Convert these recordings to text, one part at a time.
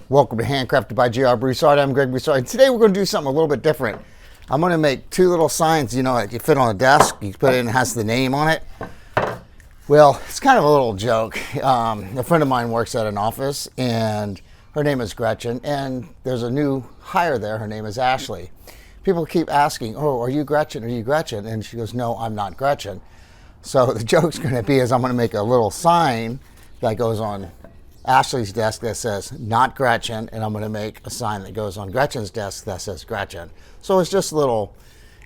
Welcome to Handcrafted by J.R. Broussard. I'm Greg Broussard. And today we're going to do something a little bit different. I'm going to make two little signs, you know, that you fit on a desk. You put it in, it has the name on it. Well, it's kind of a little joke. A friend of mine works at an office, and her name is Gretchen, and there's a new hire there. Her name is Ashley. People keep asking, "Oh, are you Gretchen? Are you Gretchen?" And she goes, "No, I'm not Gretchen." So the joke's going to be is I'm going to make a little sign that goes on Ashley's desk that says not Gretchen, and I'm going to make a sign that goes on Gretchen's desk that says Gretchen. So it's just a little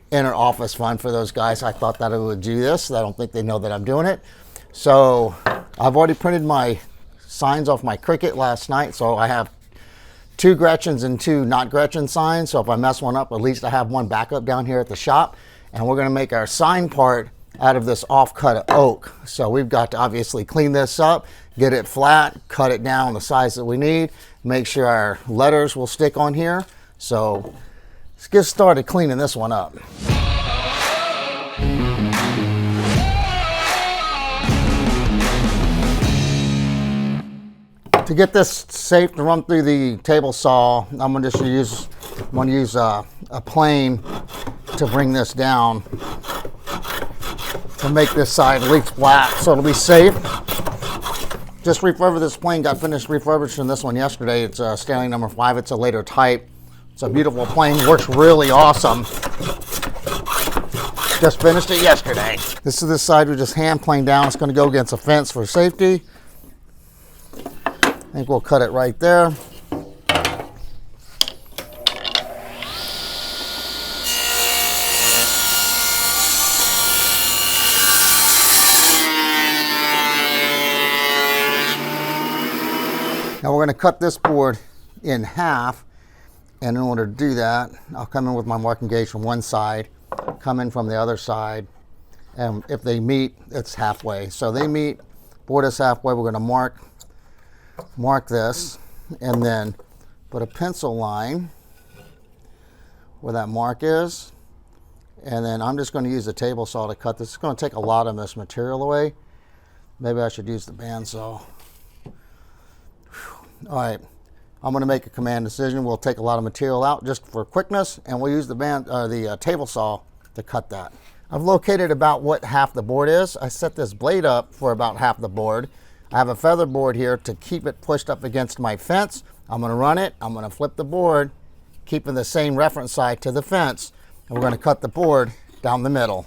inner office fun for those guys. I thought that I would do this. I don't think they know that I'm doing it. So I've already printed my signs off my Cricut last night, so I have two Gretchens and two not Gretchen signs. So if I mess one up, at least I have one backup down here at the shop. And we're going to make our sign part out of this off-cut oak. So we've got to obviously clean this up, get it flat, cut it down the size that we need, make sure our letters will stick on here. So let's get started cleaning this one up. To get this safe to run through the table saw, I'm going to use a plane to bring this down to make this side at least flat, so it'll be safe. Just refurbished this plane, got finished refurbishing this one yesterday. It's Stanley number 5, it's a later type. It's a beautiful plane, works really awesome. Just finished it yesterday. This is the side we just hand planed down. It's gonna go against a fence for safety. I think we'll cut it right there. Now we're going to cut this board in half, and in order to do that, I'll come in with my marking gauge from one side, come in from the other side, and if they meet, it's halfway. So they meet, board is halfway, we're going to mark this, and then put a pencil line where that mark is, and then I'm just going to use the table saw to cut this. It's going to take a lot of this material away. Maybe I should use the bandsaw. All right, I'm going to make a command decision. We'll take a lot of material out just for quickness, and we'll use the table saw to cut that. I've located about what half the board is. I set this blade up for about half the board. I have a feather board here to keep it pushed up against my fence. I'm going to run it. I'm going to flip the board, keeping the same reference side to the fence, and we're going to cut the board down the middle.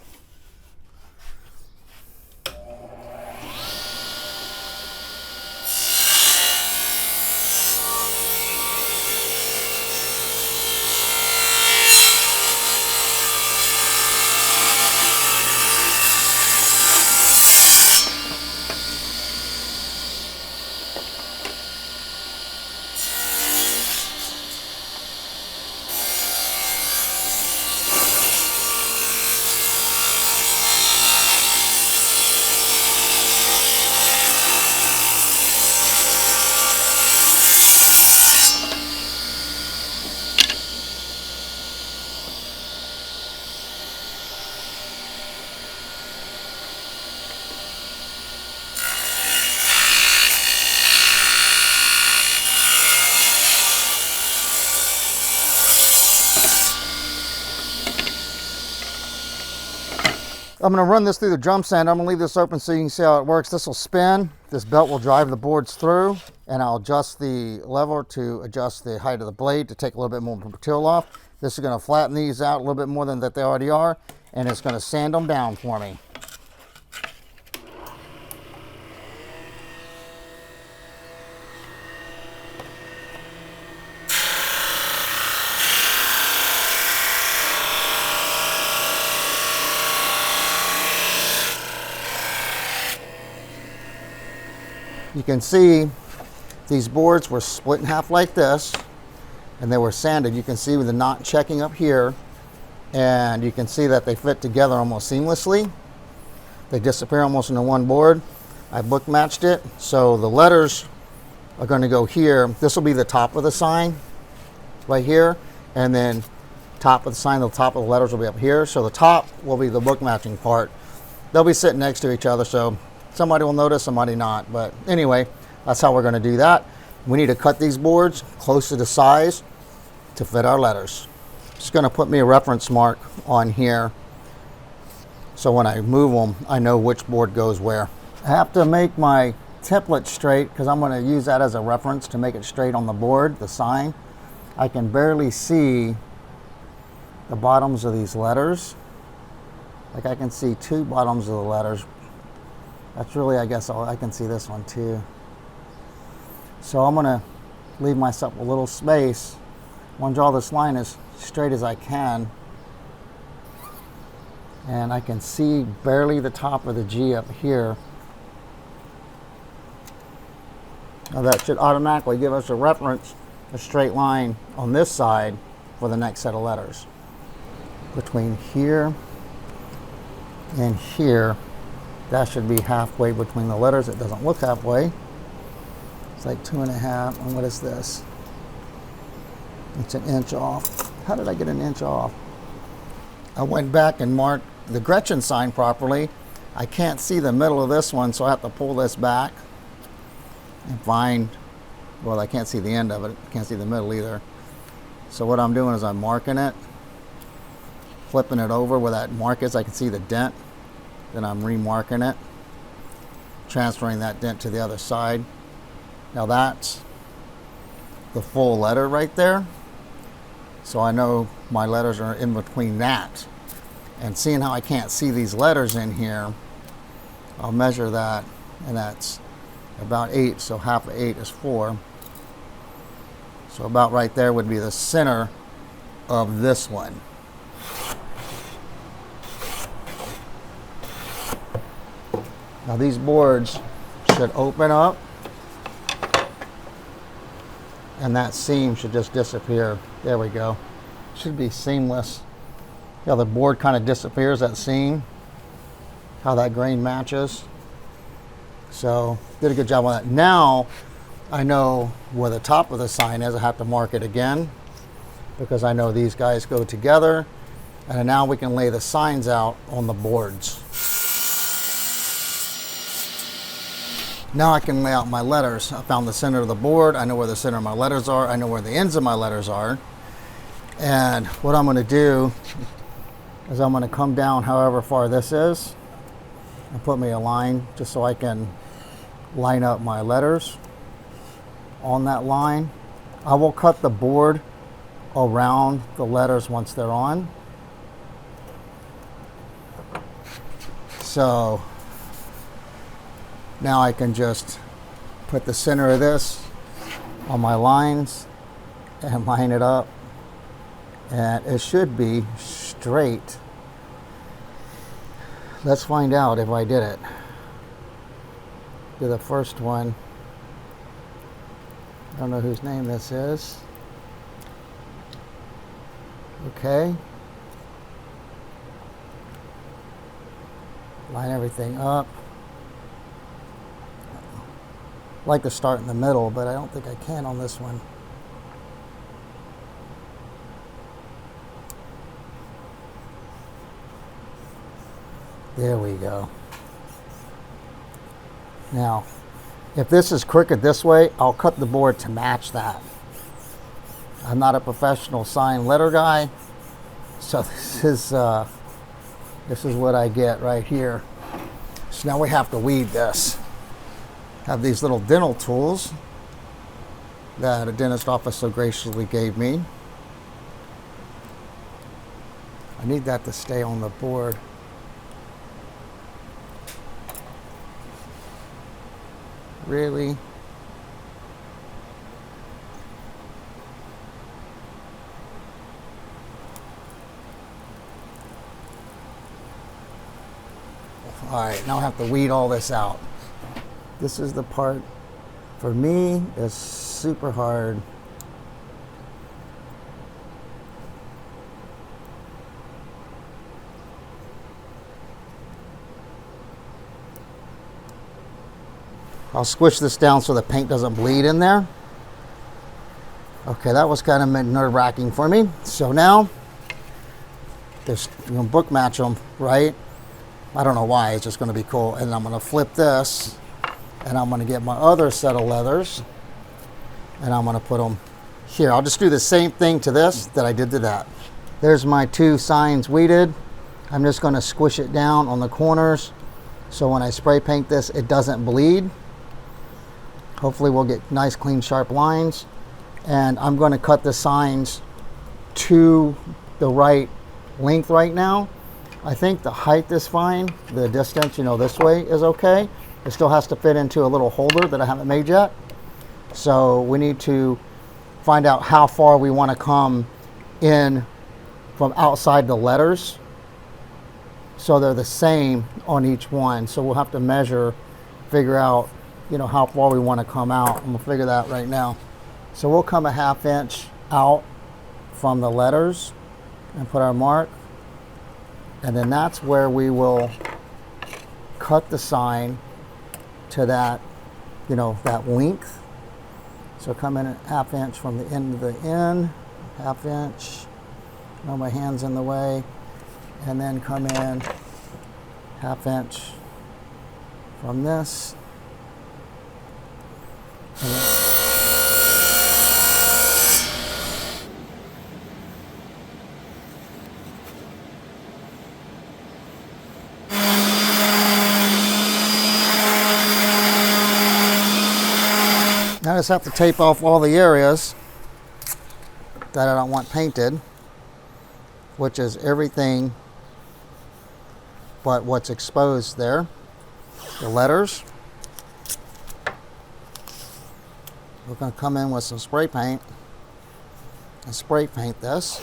I'm going to run this through the drum sander. I'm going to leave this open so you can see how it works. This will spin. This belt will drive the boards through, and I'll adjust the lever to adjust the height of the blade to take a little bit more material off. This is going to flatten these out a little bit more than that they already are, and it's going to sand them down for me. You can see these boards were split in half like this, and they were sanded. You can see with the knot checking up here, and you can see that they fit together almost seamlessly. They disappear almost into one board. I book matched it, so the letters are going to go here. This will be the top of the sign right here, and then top of the sign, the top of the letters will be up here. So the top will be the book matching part. They'll be sitting next to each other, so somebody will notice, somebody not. But anyway, that's how we're going to do that. We need to cut these boards close to the size to fit our letters. Just going to put me a reference mark on here so when I move them, I know which board goes where. I have to make my template straight because I'm going to use that as a reference to make it straight on the board, the sign. I can barely see the bottoms of these letters. Like I can see two bottoms of the letters. That's really, I guess, all I can see this one too. So I'm going to leave myself a little space. I want to draw this line as straight as I can. And I can see barely the top of the G up here. Now that should automatically give us a reference, a straight line on this side for the next set of letters. Between here and here, that should be halfway between the letters. It doesn't look halfway. It's like 2.5. And what is this? It's 1 inch off. How did I get 1 inch off? I went back and marked the Gretchen sign properly. I can't see the middle of this one, so I have to pull this back and find, well, I can't see the end of it. I can't see the middle either. So what I'm doing is I'm marking it, flipping it over where that mark is. I can see the dent. Then I'm remarking it, transferring that dent to the other side. Now that's the full letter right there. So I know my letters are in between that. And seeing how I can't see these letters in here, I'll measure that, and that's about 8, so half of 8 is 4. So about right there would be the center of this one. Now these boards should open up, and that seam should just disappear. There we go. Should be seamless. Yeah, the board kind of disappears, that seam, how that grain matches. So did a good job on that. Now I know where the top of the sign is. I have to mark it again because I know these guys go together. And now we can lay the signs out on the boards. Now I can lay out my letters. I found the center of the board. I know where the center of my letters are. I know where the ends of my letters are. And what I'm going to do is I'm going to come down however far this is and put me a line just so I can line up my letters on that line. I will cut the board around the letters once they're on. So now I can just put the center of this on my lines and line it up, and it should be straight. Let's find out if I did it. Do the first one. I don't know whose name this is. Okay. Line everything up. I like to start in the middle, but I don't think I can on this one. There we go. Now, if this is crooked this way, I'll cut the board to match that. I'm not a professional sign letter guy, so this is what I get right here. So now we have to weed this. Have these little dental tools that a dentist office so graciously gave me. I need that to stay on the board. Really? All right, now I have to weed all this out. This is the part, for me, is super hard. I'll squish this down so the paint doesn't bleed in there. Okay, that was kind of nerve-wracking for me. So now, just book match them, right? I don't know why, it's just going to be cool. And I'm going to flip this, and I'm going to get my other set of leathers. and I'm going to put them here. I'll just do the same thing to this that I did to that. There's my 2 signs weeded. I'm just going to squish it down on the corners so when I spray paint this, it doesn't bleed. Hopefully we'll get nice, clean, sharp lines. And I'm going to cut the signs to the right length right now. I think the height is fine. The distance, you know, this way is okay. It still has to fit into a little holder that I haven't made yet. So we need to find out how far we want to come in from outside the letters so they're the same on each one. So we'll have to measure, figure out, you know, how far we want to come out, and we'll figure that right now. So we'll come a 1/2 inch out from the letters and put our mark, and then that's where we will cut the sign to that, you know, that length. So come in at 1/2 inch from the end to the end, 1/2 inch. No, my hand's in the way, and then come in 1/2 inch from this. Now I just have to tape off all the areas that I don't want painted, which is everything but what's exposed there, the letters. We're going to come in with some spray paint and spray paint this.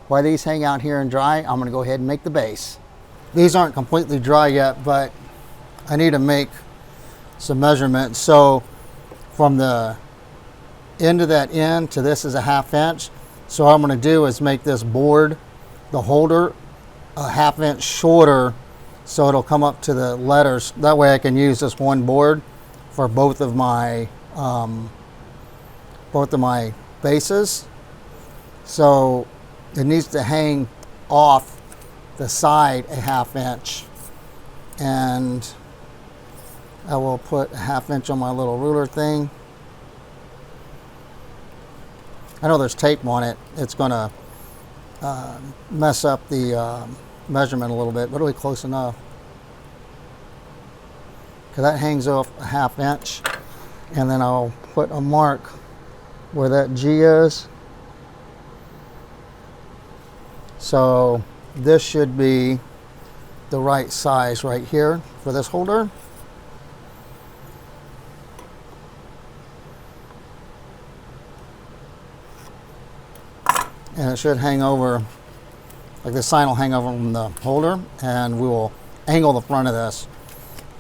While these hang out here and dry, I'm going to go ahead and make the base. These aren't completely dry yet, but I need to make some measurements. So from the end of that end to this is a 1/2 inch. So what I'm going to do is make this board, the holder, a 1/2 inch shorter so it'll come up to the letters. That way I can use this one board for both of my bases. So it needs to hang off the side a 1/2 inch, and I will put a 1/2 inch on my little ruler thing. I know there's tape on it. It's going to mess up the measurement a little bit, but it'll be close enough. Because that hangs off a 1/2 inch, and then I'll put a mark where that G is. So this should be the right size right here for this holder. And it should hang over, like the sign will hang over from the holder, and we will angle the front of this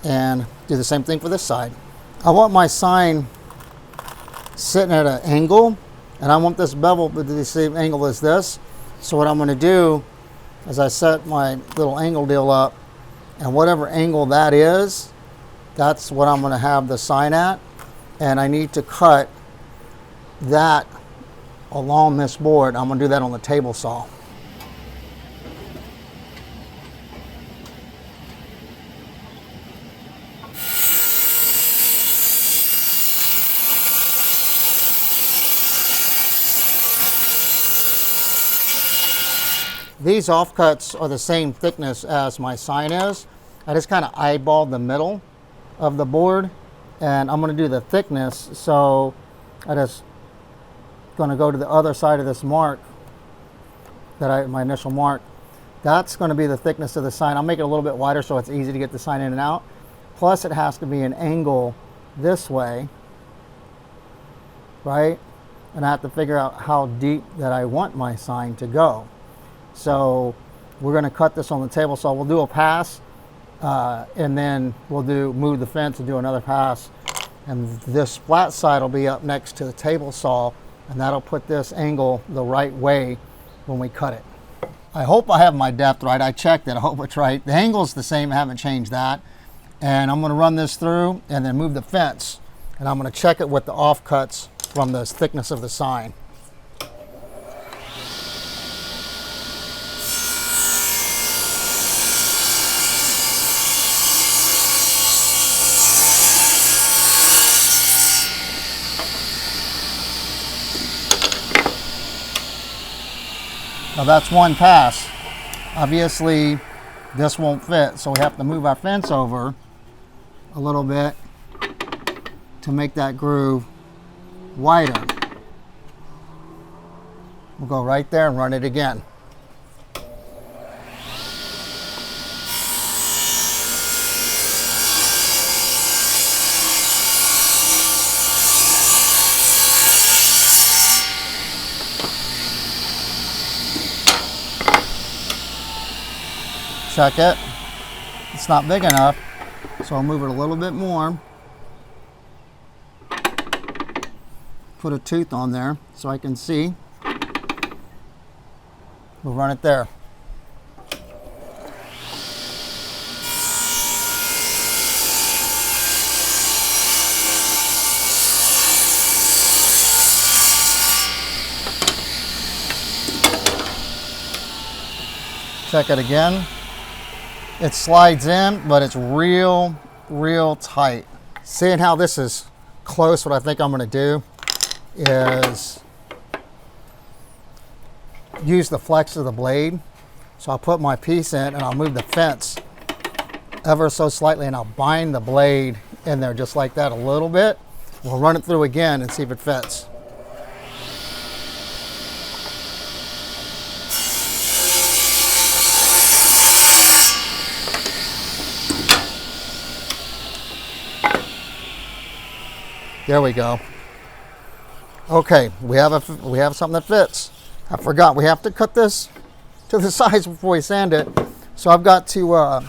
and do the same thing for this side. I want my sign sitting at an angle, and I want this bevel to the same angle as this. So what I'm going to do is I set my little angle deal up, and whatever angle that is, that's what I'm going to have the sign at. And I need to cut that along this board. I'm going to do that on the table saw. These offcuts are the same thickness as my sign is. I just kind of eyeballed the middle of the board, and I'm going to do the thickness. So I just going to go to the other side of this mark, my initial mark. That's going to be the thickness of the sign. I'll make it a little bit wider so it's easy to get the sign in and out. Plus it has to be an angle this way, right? And I have to figure out how deep that I want my sign to go. So we're going to cut this on the table saw. We'll do a pass, and then we'll move the fence and do another pass. And this flat side will be up next to the table saw, and that'll put this angle the right way when we cut it. I hope I have my depth right. I checked it. I hope it's right. The angle's the same. I haven't changed that. And I'm going to run this through and then move the fence. And I'm going to check it with the offcuts from the thickness of the sign. So that's one pass. Obviously, this won't fit, so we have to move our fence over a little bit to make that groove wider. We'll go right there and run it again. Check it. It's not big enough, so I'll move it a little bit more. Put a tooth on there so I can see. We'll run it there. Check it again. It slides in, but it's real tight. Seeing how this is close, what I think I'm gonna do is use the flex of the blade. So I'll put my piece in and I'll move the fence ever so slightly and I'll bind the blade in there just like that a little bit. We'll run it through again and see if it fits. There we go. Okay, we have something that fits. I forgot we have to cut this to the size before we sand it. So I've got to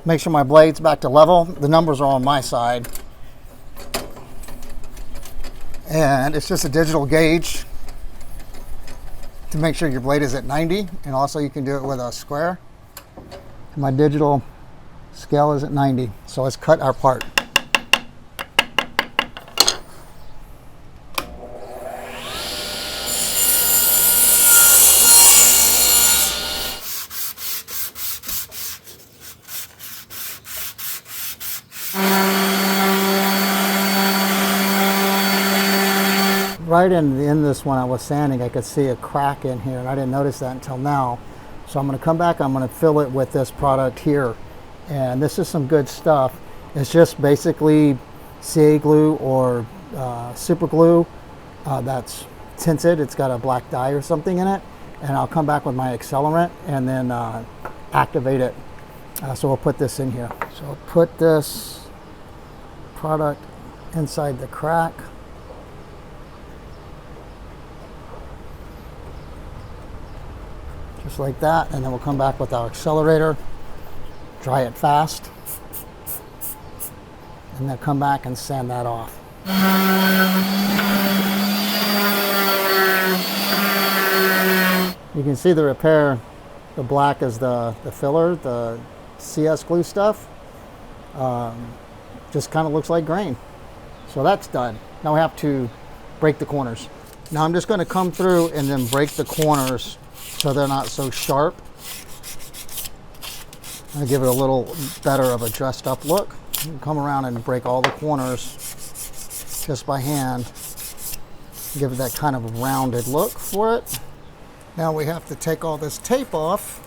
make sure my blade's back to level. The numbers are on my side. And it's just a digital gauge to make sure your blade is at 90. And also you can do it with a square. My digital scale is at 90. So let's cut our part. Right in this one I was sanding, I could see a crack in here, and I didn't notice that until now. So I'm going to come back, I'm going to fill it with this product here. And this is some good stuff. It's just basically CA glue or super glue that's tinted. It's got a black dye or something in it. And I'll come back with my accelerant and then activate it. So we'll put this in here. So I'll put this product inside the crack. Just like that, and then we'll come back with our accelerator, dry it fast, and then come back and sand that off. You can see the repair. The black is the filler, the CS glue stuff. Just kind of looks like grain. So that's done. Now we have to break the corners. Now I'm just going to come through and then break the corners so they're not so sharp. I'll give it a little better of a dressed up look. Come around and break all the corners just by hand. Give it that kind of a rounded look for it. Now we have to take all this tape off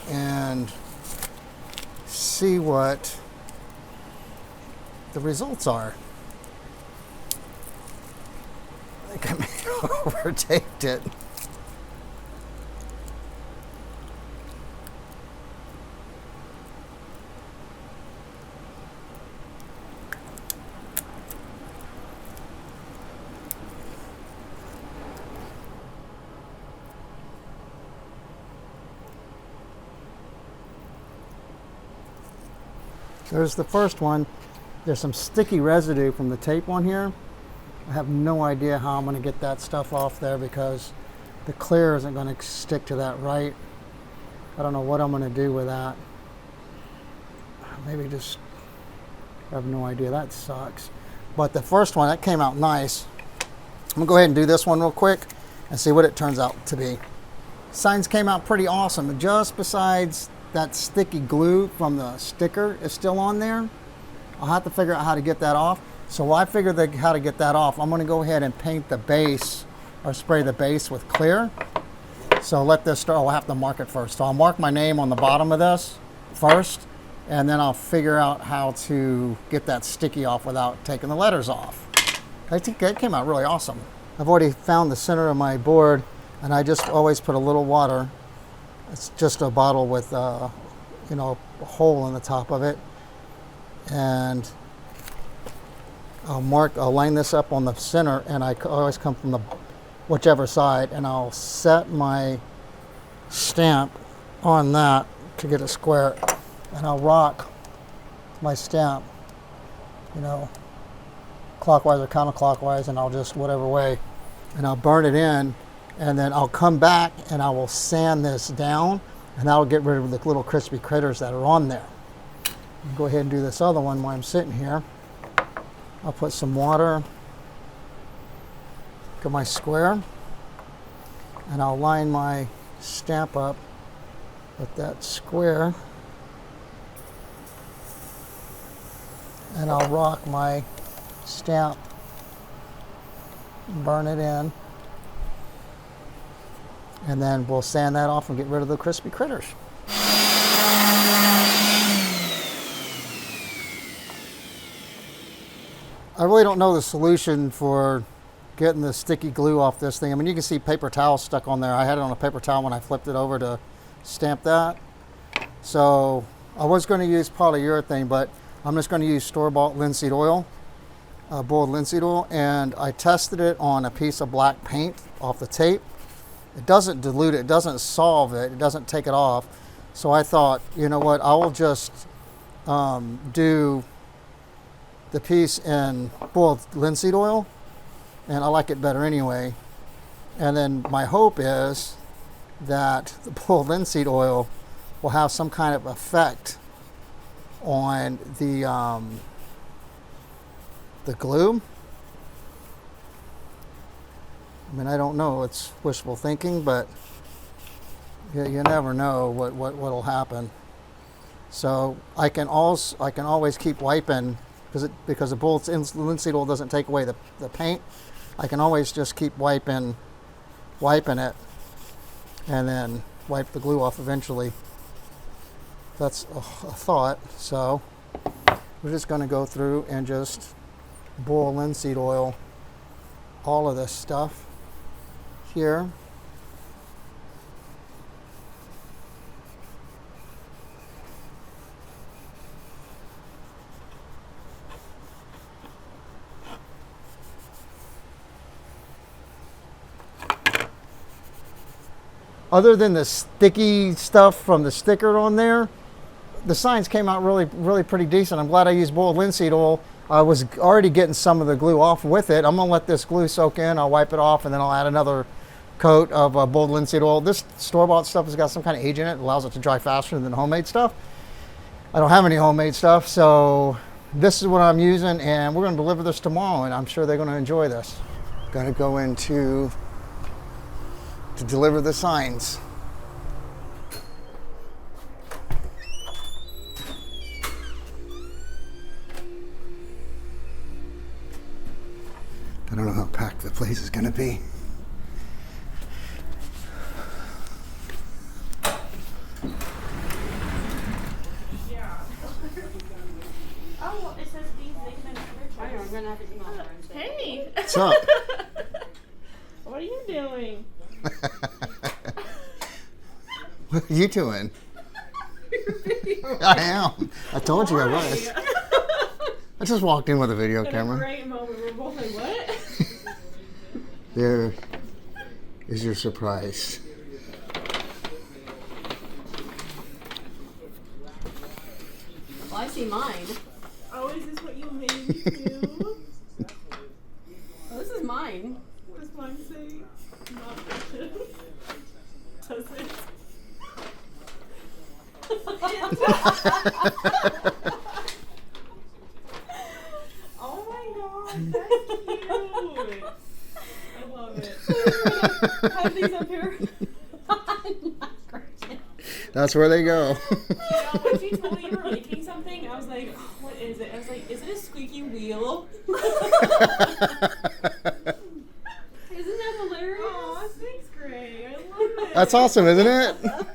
and see what the results are. I think I may have over-taped it. There's the first one. There's some sticky residue from the tape on here. I have no idea how I'm going to get that stuff off there because the clear isn't going to stick to that right. I don't know what I'm going to do with that. Maybe just, I have no idea. That sucks. But the first one, that came out nice. I'm going to go ahead and do this one real quick and see what it turns out to be. Signs came out pretty awesome. Just besides that sticky glue from the sticker is still on there. I'll have to figure out how to get that off. So while I figure how to get that off, I'm going to go ahead and paint the base or spray the base with clear. So let this start. I'll have to mark it first. So I'll mark my name on the bottom of this first, and then I'll figure out how to get that sticky off without taking the letters off. I think that came out really awesome. I've already found the center of my board, and I just always put a little water. It's just a bottle with, you know, a hole in the top of it. And I'll line this up on the center, and I always come from the whichever side, and I'll set my stamp on that to get it square, and I'll rock my stamp, you know, clockwise or counterclockwise, and I'll just whatever way, and I'll burn it in, and then I'll come back and I will sand this down, and that'll get rid of the little crispy critters that are on there. I'll go ahead and do this other one while I'm sitting here. I'll put some water, get my square, and I'll line my stamp up with that square, and I'll rock my stamp, burn it in, and then we'll sand that off and get rid of the crispy critters. I really don't know the solution for getting the sticky glue off this thing. I mean, you can see paper towels stuck on there. I had it on a paper towel when I flipped it over to stamp that. So I was going to use polyurethane, but I'm just going to use store-bought linseed oil, boiled linseed oil, and I tested it on a piece of black paint off the tape. It doesn't dilute it, it doesn't solve it, it doesn't take it off. So I thought, you know what, I will just do the piece in boiled linseed oil, and I like it better anyway. And then my hope is that the boiled linseed oil will have some kind of effect on the glue. I mean, I don't know, it's wishful thinking, but you never know what'll happen. So I can always keep wiping, because the boiled linseed oil doesn't take away the paint. I can always just keep wiping it, and then wipe the glue off eventually. That's a thought. So we're just going to go through and just boil linseed oil all of this stuff here. Other than the sticky stuff from the sticker on there, the signs came out really pretty decent. I'm glad I used boiled linseed oil. I was already getting some of the glue off with it. I'm gonna let this glue soak in, I'll wipe it off, and then I'll add another coat of boiled linseed oil. This store-bought stuff has got some kind of age in it. It allows it to dry faster than homemade stuff. I don't have any homemade stuff, so this is what I'm using, and we're gonna deliver this tomorrow, and I'm sure they're gonna enjoy this. Gonna go into to deliver the signs. I don't know how packed the place is going to be. Yeah. Oh, it says these ligament I know, I'm going to have to email her and say, hey! What's up? What are you doing? What are you doing? I am. I told you I was. I just walked in with a video camera. A great moment. We're both like, what? There is your surprise. Well, I see mine. Oh, is this what you made me do? Oh, this is mine. Does mine say not purchased? Does it? Oh my god, that's cute. I love it. Have these up here. That's where they go. You know, when she told me you were making something, I was like, oh, what is it? I was like, is it a squeaky wheel? Isn't that hilarious? Aw, thanks, Gray. I love it. That's awesome, isn't it?